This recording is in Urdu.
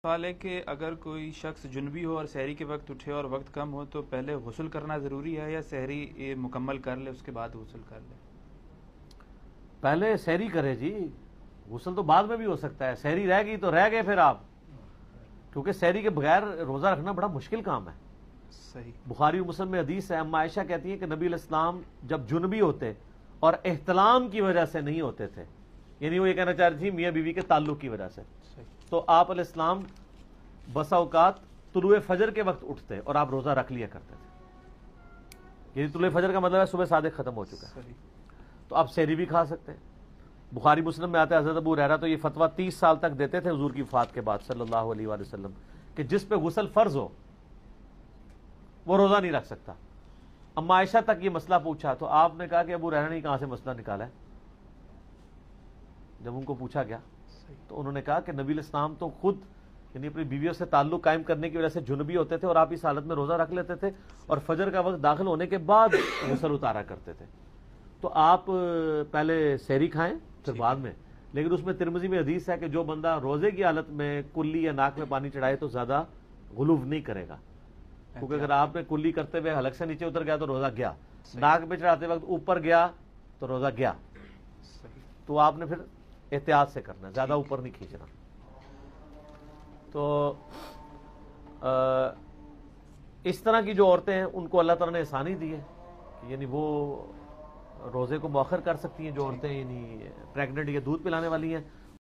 سوال ہے کہ اگر کوئی شخص جنبی ہو اور سحری کے وقت اٹھے اور وقت کم ہو تو پہلے غسل کرنا ضروری ہے یا سحری یہ مکمل کر لے اس کے بعد غسل کر لے؟ پہلے سحری کرے جی، غسل تو بعد میں بھی ہو سکتا ہے. سحری رہ گئی تو رہ گئے پھر آپ، کیونکہ سحری کے بغیر روزہ رکھنا بڑا مشکل کام ہے. صحیح. بخاری و مسلم میں حدیث ہے، اما عائشہ کہتی ہیں کہ نبی علیہ السلام جب جنبی ہوتے اور احتلام کی وجہ سے نہیں ہوتے تھے، یعنی وہ یہ کہنا چاہ رہی تھی میاں بیوی کے تعلق کی وجہ سے، تو آپ علیہ السلام بسا اوقات طلوع فجر کے وقت اٹھتے اور آپ روزہ رکھ لیا کرتے تھے. یعنی طلوع فجر کا مطلب ہے صبح صادق ختم ہو چکا ہے، تو آپ سحری بھی کھا سکتے ہیں. بخاری مسلم میں آتا ہے حضرت ابو ہریرہ تو یہ فتویٰ 30 سال تک دیتے تھے حضور کی وفات کے بعد صلی اللہ علیہ وآلہ وسلم، کہ جس پہ غسل فرض ہو وہ روزہ نہیں رکھ سکتا. اما عائشہ تک یہ مسئلہ پوچھا تو آپ نے کہا کہ ابو ہریرہ نے کہاں سے مسئلہ نکالا ہے. جب ان کو پوچھا گیا تو انہوں نے کہا کہ نبی علیہ السلام تو خود یعنی اپنی بیویوں سے تعلق قائم کرنے کی وجہ سے جنبی ہوتے تھے اور آپ اس حالت میں روزہ رکھ لیتے تھے اور فجر کا وقت داخل ہونے کے بعد غسل اتارا کرتے تھے. تو آپ پہلے سحری کھائیں پھر بعد میں. لیکن اس میں ترمذی میں حدیث ہے کہ جو بندہ روزے کی حالت میں کلی یا ناک میں پانی چڑھائے تو زیادہ غلوف نہیں کرے گا، کیونکہ اگر آپ نے کلی کرتے ہوئے حلق سے نیچے اتر گیا تو روزہ گیا، ناک پہ چڑھاتے وقت اوپر گیا تو روزہ گیا. تو آپ نے پھر احتیاط سے کرنا، زیادہ اوپر نہیں کھینچنا. تو اس طرح کی جو عورتیں ہیں ان کو اللہ تعالیٰ نے آسانی دی ہے، یعنی وہ روزے کو مؤخر کر سکتی ہیں. جو عورتیں یعنی پریگننٹ یا دودھ پلانے والی ہیں